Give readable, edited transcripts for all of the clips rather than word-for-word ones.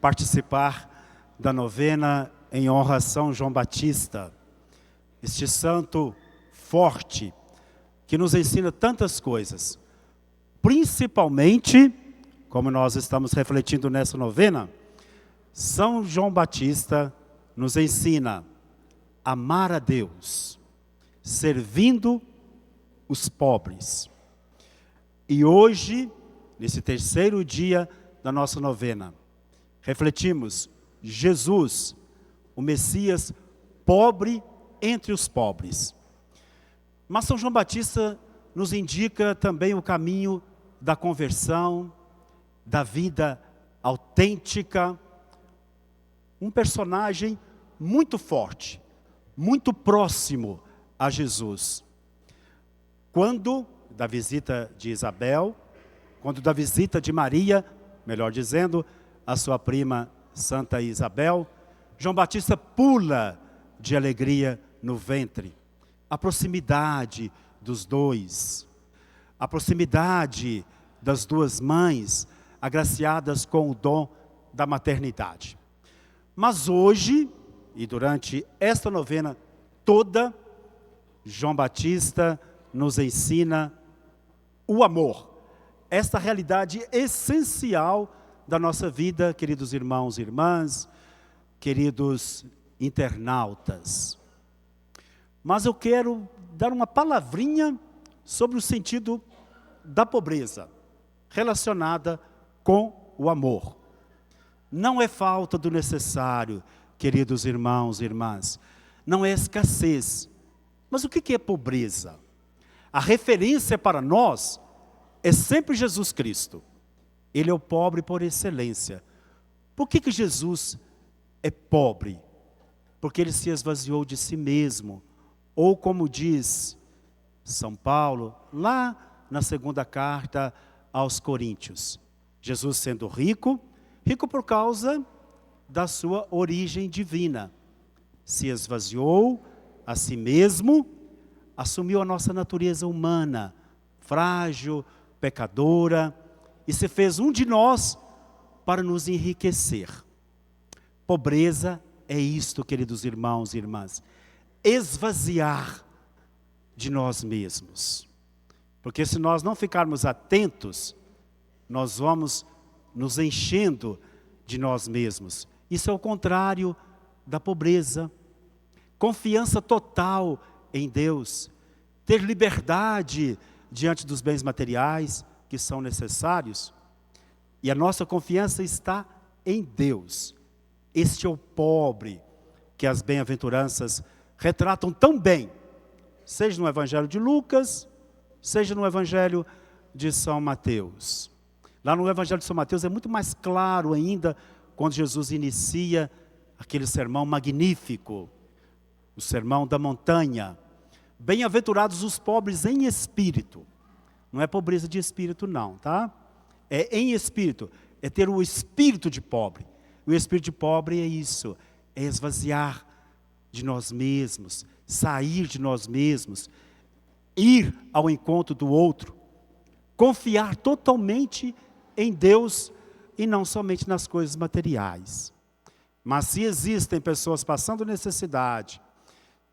participar da novena em honra a São João Batista, este santo forte que nos ensina tantas coisas, principalmente, como nós estamos refletindo nessa novena, São João Batista nos ensina a amar a Deus, servindo os pobres. E hoje, nesse terceiro dia da nossa novena, refletimos Jesus, o Messias pobre entre os pobres. Mas São João Batista nos indica também o caminho da conversão, da vida autêntica. Um personagem muito forte, muito próximo a Jesus. Quando da visita de Isabel, quando da visita de Maria, melhor dizendo, a sua prima Santa Isabel, João Batista pula de alegria no ventre. A proximidade dos dois, a proximidade das duas mães, agraciadas com o dom da maternidade. Mas hoje, e durante esta novena toda, João Batista nos ensina o amor, esta realidade essencial da nossa vida, queridos irmãos e irmãs, queridos internautas. Mas eu quero dar uma palavrinha sobre o sentido da pobreza, relacionada com o amor. Não é falta do necessário, queridos irmãos e irmãs, não é escassez. Mas o que é pobreza? A referência para nós é sempre Jesus Cristo. Ele é o pobre por excelência. Por que Jesus é pobre? Porque ele se esvaziou de si mesmo. Ou como diz São Paulo, lá na segunda carta aos Coríntios, Jesus sendo rico, rico por causa da sua origem divina, se esvaziou a si mesmo, assumiu a nossa natureza humana, frágil, pecadora, e se fez um de nós para nos enriquecer. Pobreza é isto, queridos irmãos e irmãs, esvaziar de nós mesmos. Porque se nós não ficarmos atentos, nós vamos nos enchendo de nós mesmos. Isso é o contrário da pobreza. Confiança total em Deus, ter liberdade diante dos bens materiais que são necessários. E a nossa confiança está em Deus. Este é o pobre que as bem-aventuranças retratam tão bem, seja no Evangelho de Lucas, seja no Evangelho de São Mateus. Lá no Evangelho de São Mateus é muito mais claro ainda, quando Jesus inicia aquele sermão magnífico, o sermão da montanha. Bem-aventurados os pobres em espírito. Não é pobreza de espírito não, tá? É em espírito, é ter o espírito de pobre. O espírito de pobre é isso, é esvaziar de nós mesmos, sair de nós mesmos, ir ao encontro do outro, confiar totalmente em Deus e não somente nas coisas materiais. Mas se existem pessoas passando necessidade,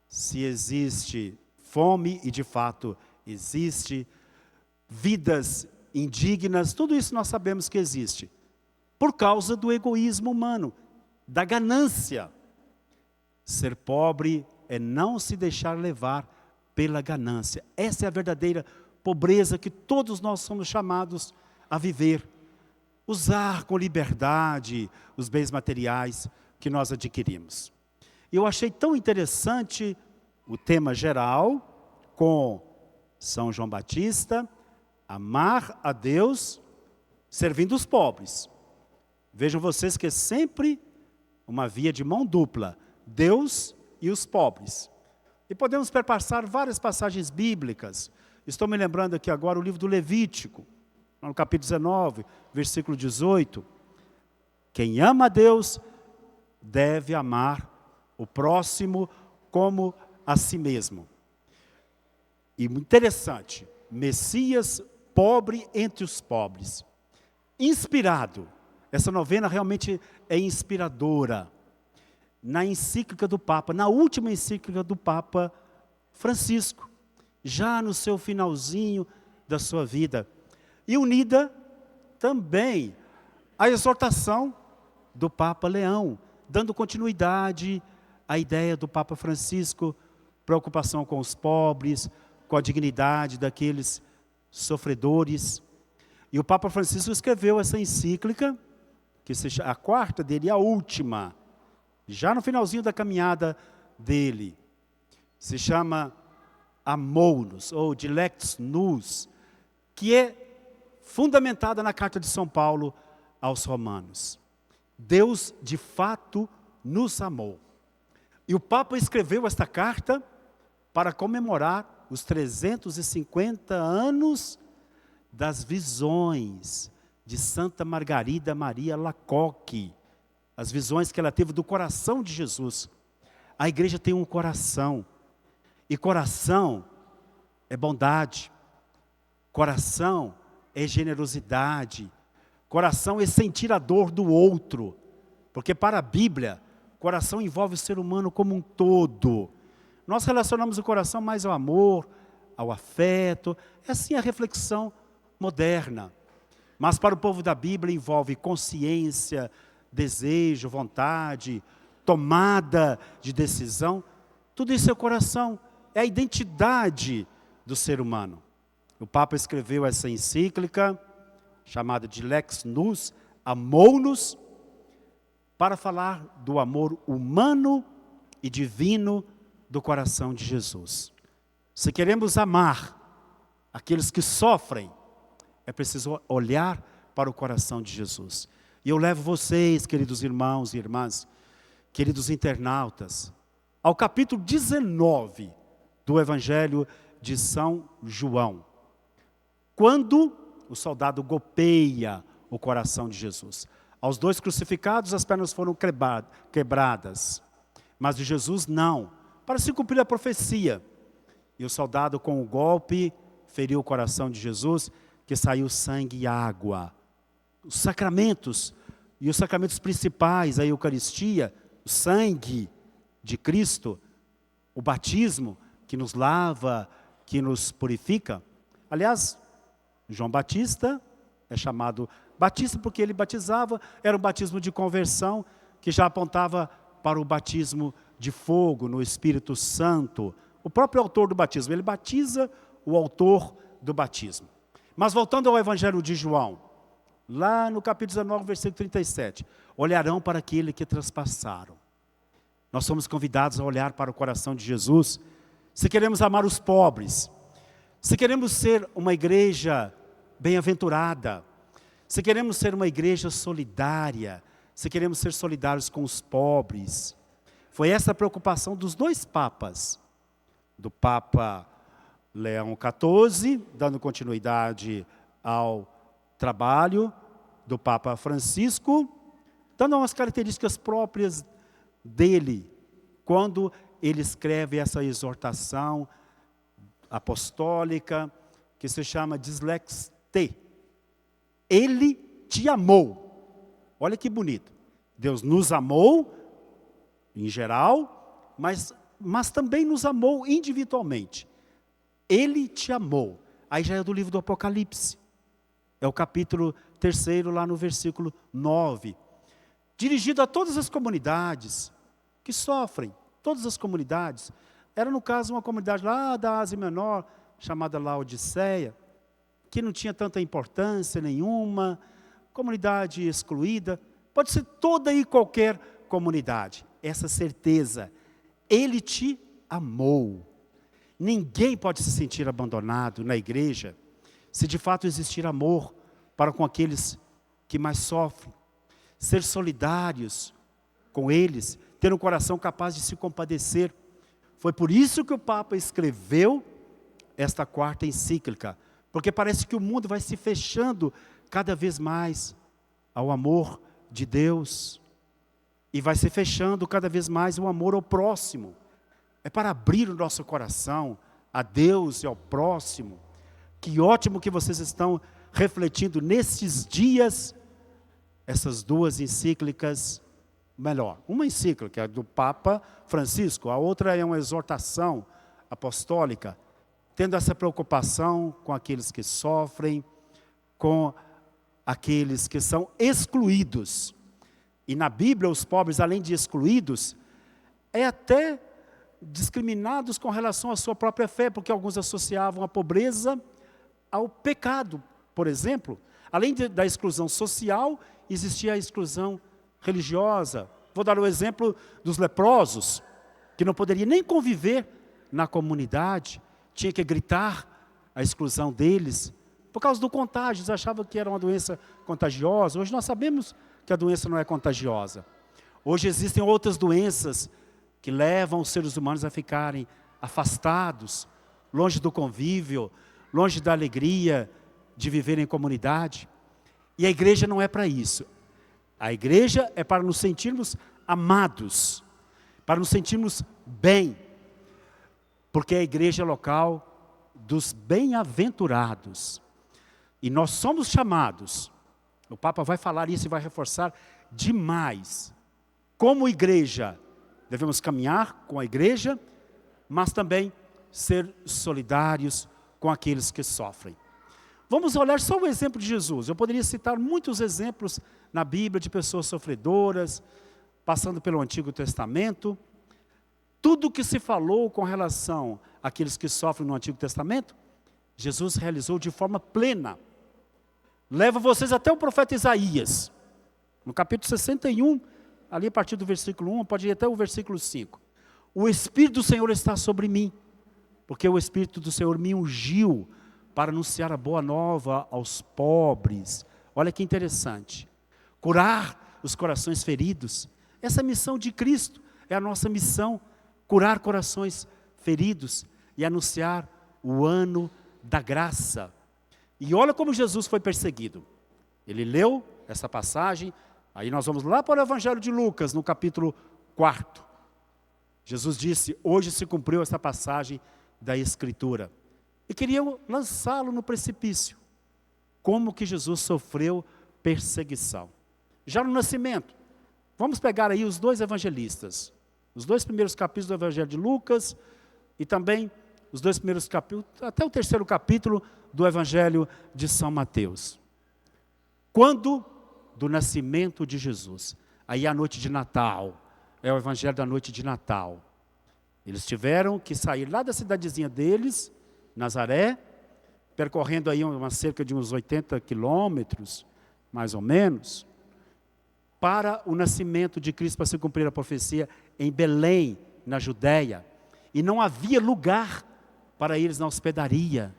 se existe fome, e de fato existe, vidas indignas, tudo isso nós sabemos que existe, por causa do egoísmo humano, da ganância. Ser pobre é não se deixar levar pela ganância. Essa é a verdadeira pobreza que todos nós somos chamados a viver. Usar com liberdade os bens materiais que nós adquirimos. Eu achei tão interessante o tema geral com São João Batista, amar a Deus servindo os pobres. Vejam vocês que é sempre uma via de mão dupla, Deus e os pobres. E podemos perpassar várias passagens bíblicas. Estou me lembrando aqui agora o livro do Levítico, no capítulo 19, versículo 18. Quem ama a Deus deve amar o próximo como a si mesmo. E interessante, Messias pobre entre os pobres, inspirado Essa novena realmente é inspiradora. Na encíclica do Papa, na última encíclica do Papa Francisco, já no seu finalzinho da sua vida. E unida também à exortação do Papa Leão, dando continuidade à ideia do Papa Francisco, preocupação com os pobres, com a dignidade daqueles sofredores. E o Papa Francisco escreveu essa encíclica, que seja a quarta dele e a última, já no finalzinho da caminhada dele. Se chama Amou-nos, ou Dilectus Nos, que é fundamentada na carta de São Paulo aos Romanos. Deus, de fato, nos amou. E o Papa escreveu esta carta para comemorar os 350 anos das visões de Santa Margarida Maria Lacoque, as visões que ela teve do coração de Jesus. A igreja tem um coração, e coração é bondade, coração é generosidade, coração é sentir a dor do outro, porque para a Bíblia, coração envolve o ser humano como um todo. Nós relacionamos o coração mais ao amor, ao afeto, é assim a reflexão moderna. Mas para o povo da Bíblia envolve consciência, desejo, vontade, tomada de decisão. Tudo isso é o coração, é a identidade do ser humano. O Papa escreveu essa encíclica, chamada de Lex Nus, Amou-nos, para falar do amor humano e divino do coração de Jesus. Se queremos amar aqueles que sofrem, é preciso olhar para o coração de Jesus. E eu levo vocês, queridos irmãos e irmãs, queridos internautas, ao capítulo 19 do Evangelho de São João. Quando o soldado golpeia o coração de Jesus. Aos dois crucificados as pernas foram quebradas, mas de Jesus não, para se cumprir a profecia. E o soldado com o golpe feriu o coração de Jesus, que saiu sangue e água. Os sacramentos, e os sacramentos principais, a Eucaristia, o sangue de Cristo, o batismo, que nos lava, que nos purifica. Aliás, João Batista é chamado Batista porque ele batizava, era um batismo de conversão, que já apontava para o batismo de fogo no Espírito Santo. O próprio autor do batismo, ele batiza o autor do batismo. Mas voltando ao Evangelho de João, lá no capítulo 19, versículo 37, olharão para aquele que traspassaram. Nós somos convidados a olhar para o coração de Jesus, se queremos amar os pobres, se queremos ser uma igreja bem-aventurada, se queremos ser uma igreja solidária, se queremos ser solidários com os pobres. Foi essa a preocupação dos dois papas, do Papa Leão XIV, dando continuidade ao trabalho do Papa Francisco, dando umas características próprias dele, quando ele escreve essa exortação apostólica, que se chama Dilex Te. Ele te amou. Olha que bonito. Deus nos amou, em geral, mas também nos amou individualmente. Ele te amou. Aí já é do livro do Apocalipse. É o capítulo 3, lá no versículo 9. Dirigido a todas as comunidades que sofrem. Todas as comunidades. Era, no caso, uma comunidade lá da Ásia Menor, chamada Laodiceia, que não tinha tanta importância nenhuma, comunidade excluída. Pode ser toda e qualquer comunidade. Essa certeza. Ele te amou. Ninguém pode se sentir abandonado na igreja, se de fato existir amor para com aqueles que mais sofrem. Ser solidários com eles, ter um coração capaz de se compadecer. Foi por isso que o Papa escreveu esta quarta encíclica, porque parece que o mundo vai se fechando cada vez mais ao amor de Deus, e vai se fechando cada vez mais o amor ao próximo. É para abrir o nosso coração a Deus e ao próximo. Que ótimo que vocês estão refletindo nesses dias essas duas encíclicas, melhor, uma encíclica é do Papa Francisco, a outra é uma exortação apostólica, tendo essa preocupação com aqueles que sofrem, com aqueles que são excluídos. E na Bíblia, os pobres, além de excluídos, é até discriminados com relação à sua própria fé, porque alguns associavam a pobreza ao pecado. Por exemplo, além da exclusão social, existia a exclusão religiosa. Vou dar o exemplo dos leprosos, que não poderiam nem conviver na comunidade, tinha que gritar a exclusão deles, por causa do contágio, eles achavam que era uma doença contagiosa. Hoje nós sabemos que a doença não é contagiosa. Hoje existem outras doenças que levam os seres humanos a ficarem afastados, longe do convívio, longe da alegria de viver em comunidade. E a igreja não é para isso. A igreja é para nos sentirmos amados, para nos sentirmos bem, porque é a igreja local dos bem-aventurados. E nós somos chamados, o Papa vai falar isso e vai reforçar demais, como igreja, devemos caminhar com a igreja, mas também ser solidários com aqueles que sofrem. Vamos olhar só o exemplo de Jesus. Eu poderia citar muitos exemplos na Bíblia de pessoas sofredoras, passando pelo Antigo Testamento. Tudo que se falou com relação àqueles que sofrem no Antigo Testamento, Jesus realizou de forma plena. Leva vocês até o profeta Isaías, no capítulo 61, ali a partir do versículo 1, pode ir até o versículo 5. O Espírito do Senhor está sobre mim, porque o Espírito do Senhor me ungiu para anunciar a boa nova aos pobres. Olha que interessante. Curar os corações feridos. Essa missão de Cristo é a nossa missão, curar corações feridos e anunciar o ano da graça. E olha como Jesus foi perseguido. Ele leu essa passagem, aí nós vamos lá para o Evangelho de Lucas, no capítulo 4. Jesus disse, hoje se cumpriu essa passagem da Escritura. E queriam lançá-lo no precipício. Como que Jesus sofreu perseguição. Já no nascimento, vamos pegar aí os dois evangelistas. Os dois primeiros capítulos do Evangelho de Lucas e também os dois primeiros capítulos, até o terceiro capítulo do Evangelho de São Mateus. Quando do nascimento de Jesus, aí a noite de Natal, é o Evangelho da noite de Natal. Eles tiveram que sair lá da cidadezinha deles, Nazaré, percorrendo aí cerca de uns 80 quilômetros, mais ou menos, para o nascimento de Cristo, para se cumprir a profecia, em Belém, na Judéia. E não havia lugar para eles na hospedaria.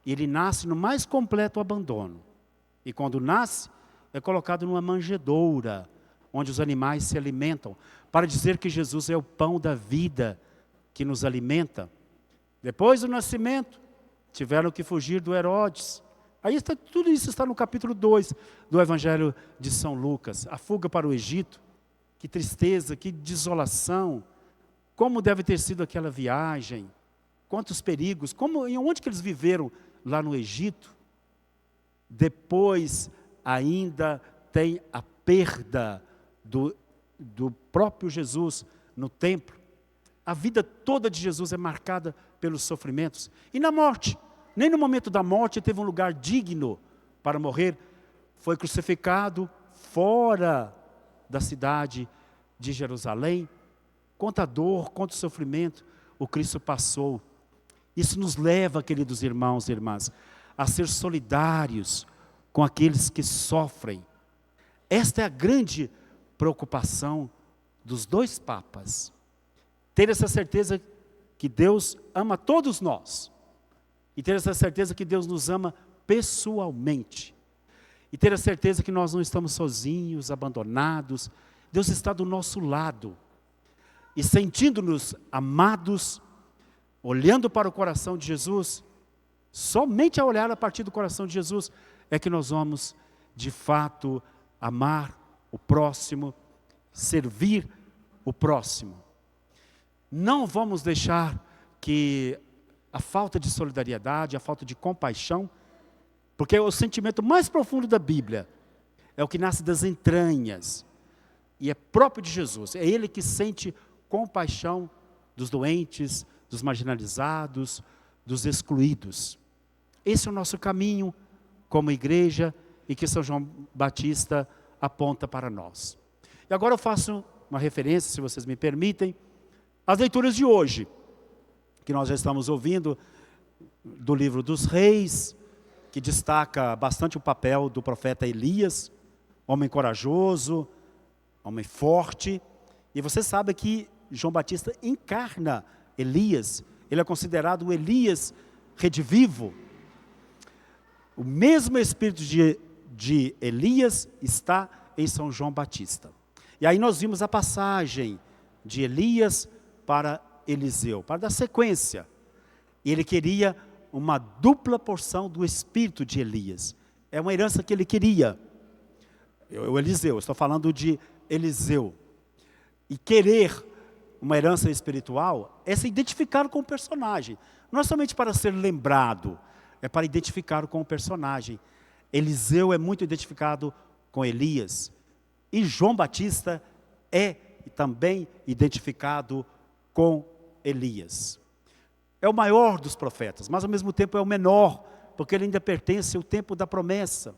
Ele nasce no mais completo abandono. E quando nasce, é colocado numa manjedoura, onde os animais se alimentam, para dizer que Jesus é o pão da vida que nos alimenta. Depois do nascimento, tiveram que fugir do Herodes. Aí tudo isso está no capítulo 2 do Evangelho de São Lucas. A fuga para o Egito, que tristeza, que desolação. Como deve ter sido aquela viagem, quantos perigos, e onde que eles viveram lá no Egito. Depois ainda tem a perda do próprio Jesus no templo. A vida toda de Jesus é marcada pelos sofrimentos. E na morte, nem no momento da morte teve um lugar digno para morrer. Foi crucificado fora da cidade de Jerusalém. Quanta dor, quanto sofrimento o Cristo passou. Isso nos leva, queridos irmãos e irmãs, a ser solidários com aqueles que sofrem. Esta é a grande preocupação dos dois papas. Ter essa certeza que Deus ama todos nós. E ter essa certeza que Deus nos ama pessoalmente. E ter a certeza que nós não estamos sozinhos, abandonados. Deus está do nosso lado. E sentindo-nos amados, olhando para o coração de Jesus, somente a olhar a partir do coração de Jesus, é que nós vamos, de fato, amar o próximo, servir o próximo. Não vamos deixar que a falta de solidariedade, a falta de compaixão, porque o sentimento mais profundo da Bíblia é o que nasce das entranhas, e é próprio de Jesus. É Ele que sente compaixão dos doentes, dos marginalizados, dos excluídos. Esse é o nosso caminho como igreja e que São João Batista aponta para nós. E agora eu faço uma referência, se vocês me permitem, às leituras de hoje, que nós já estamos ouvindo do livro dos Reis, que destaca bastante o papel do profeta Elias, homem corajoso, homem forte. E você sabe que João Batista encarna Elias, ele é considerado o Elias redivivo. O mesmo espírito de Elias está em São João Batista. E aí nós vimos a passagem de Elias para Eliseu, para dar sequência. E ele queria uma dupla porção do espírito de Elias. É uma herança que ele queria. O Eliseu, estou falando de Eliseu. E querer uma herança espiritual é se identificar com o personagem. Não é somente para ser lembrado, é para identificar com o personagem. Eliseu é muito identificado com Elias. E João Batista é também identificado com Elias. É o maior dos profetas, mas ao mesmo tempo é o menor, porque ele ainda pertence ao tempo da promessa.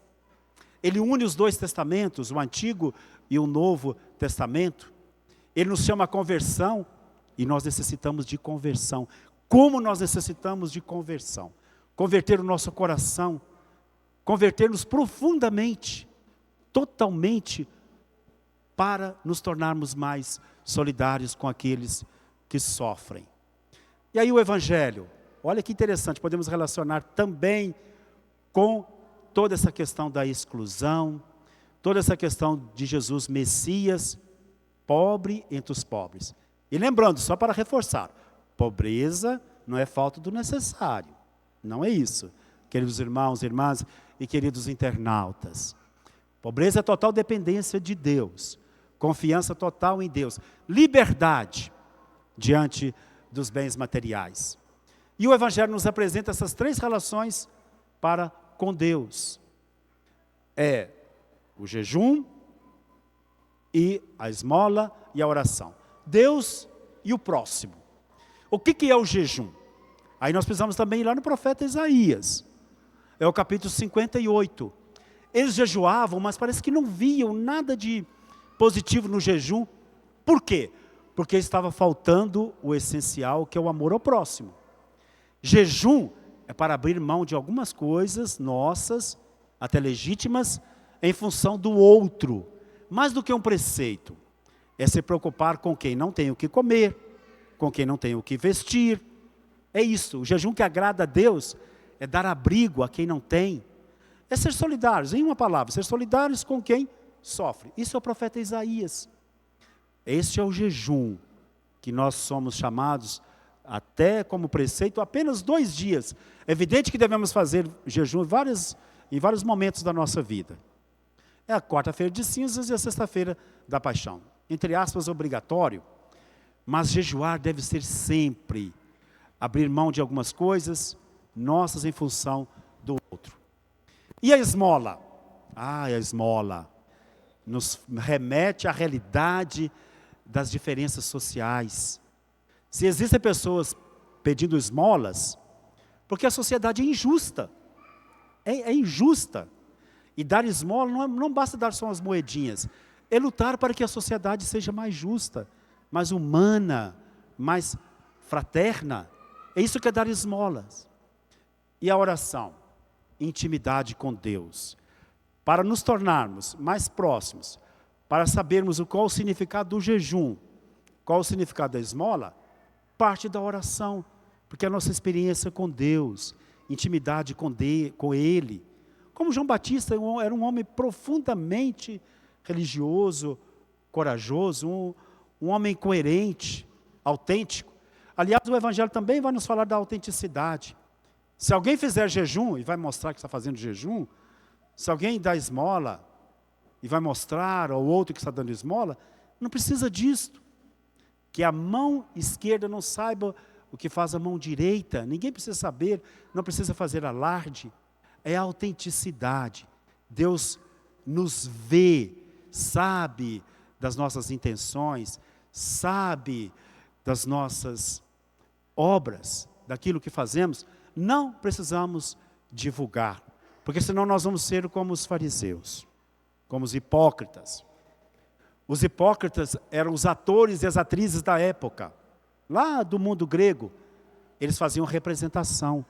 Ele une os dois testamentos, o Antigo e o Novo Testamento. Ele nos chama a conversão, e nós necessitamos de conversão. Como nós necessitamos de conversão? Converter o nosso coração, converter-nos profundamente, totalmente, para nos tornarmos mais solidários com aqueles que sofrem. E aí o Evangelho, olha que interessante, podemos relacionar também com toda essa questão da exclusão, toda essa questão de Jesus Messias, pobre entre os pobres. E lembrando, só para reforçar, pobreza não é falta do necessário, não é isso, queridos irmãos, irmãs e queridos internautas. Pobreza é total dependência de Deus, confiança total em Deus, liberdade diante dos bens materiais. E o Evangelho nos apresenta essas três relações para com Deus. É o jejum e a esmola e a oração. Deus e o próximo. O que é o jejum? Aí nós precisamos também ir lá no profeta Isaías. É o capítulo 58. Eles jejuavam, mas parece que não viam nada de positivo no jejum. Por quê? Porque estava faltando o essencial, que é o amor ao próximo. Jejum é para abrir mão de algumas coisas nossas, até legítimas, em função do outro. Mais do que um preceito, é se preocupar com quem não tem o que comer, com quem não tem o que vestir. É isso, o jejum que agrada a Deus é dar abrigo a quem não tem. É ser solidários, em uma palavra, ser solidários com quem sofre. Isso é o profeta Isaías. Esse é o jejum que nós somos chamados, até como preceito, apenas 2 dias. É evidente que devemos fazer jejum em vários momentos da nossa vida. É a quarta-feira de cinzas e a sexta-feira da paixão. Entre aspas, obrigatório, mas jejuar deve ser sempre. Abrir mão de algumas coisas nossas em função do outro. E a esmola? A esmola nos remete à realidade das diferenças sociais. Se existem pessoas pedindo esmolas, porque a sociedade é injusta. É injusta. E dar esmola não basta dar só umas moedinhas. É lutar para que a sociedade seja mais justa, mais humana, mais fraterna. É isso que é dar esmolas. E a oração? Intimidade com Deus. Para nos tornarmos mais próximos, para sabermos qual o significado do jejum, qual o significado da esmola, parte da oração, porque a nossa experiência com Deus, intimidade com Ele. Como João Batista era um homem profundamente religioso, corajoso, um homem coerente, autêntico. Aliás, o Evangelho também vai nos falar da autenticidade. Se alguém fizer jejum e vai mostrar que está fazendo jejum, se alguém dá esmola e vai mostrar ao outro que está dando esmola, não precisa disto. Que a mão esquerda não saiba o que faz a mão direita, ninguém precisa saber, não precisa fazer alarde. É a autenticidade. Deus nos vê, sabe das nossas intenções, sabe das nossas obras, daquilo que fazemos, não precisamos divulgar, porque senão nós vamos ser como os fariseus, como os hipócritas. Os hipócritas eram os atores e as atrizes da época, lá do mundo grego. Eles faziam representação.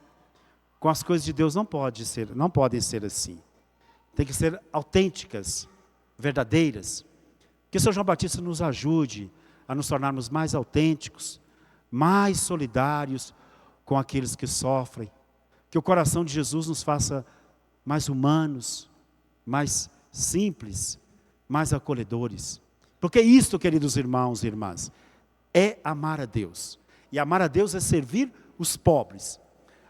Com as coisas de Deus não podem ser assim. Tem que ser autênticas, verdadeiras. Que São João Batista nos ajude a nos tornarmos mais autênticos, mais solidários com aqueles que sofrem. Que o coração de Jesus nos faça mais humanos, mais simples, mais acolhedores. Porque isto, queridos irmãos e irmãs, é amar a Deus. E amar a Deus é servir os pobres.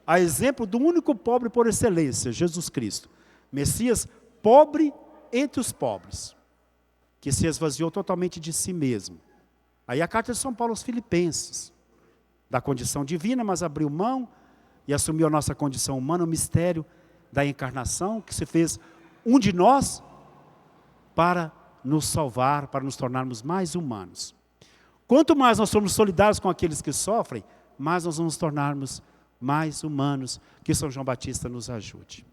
A exemplo do único pobre por excelência, Jesus Cristo. Messias pobre entre os pobres, que se esvaziou totalmente de si mesmo. Aí a carta de São Paulo aos Filipenses, da condição divina, mas abriu mão e assumiu a nossa condição humana, o mistério da encarnação, que se fez um de nós para nos salvar, para nos tornarmos mais humanos. Quanto mais nós somos solidários com aqueles que sofrem, mais nós vamos tornarmos mais humanos. Que São João Batista nos ajude.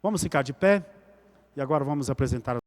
Vamos ficar de pé e agora vamos apresentar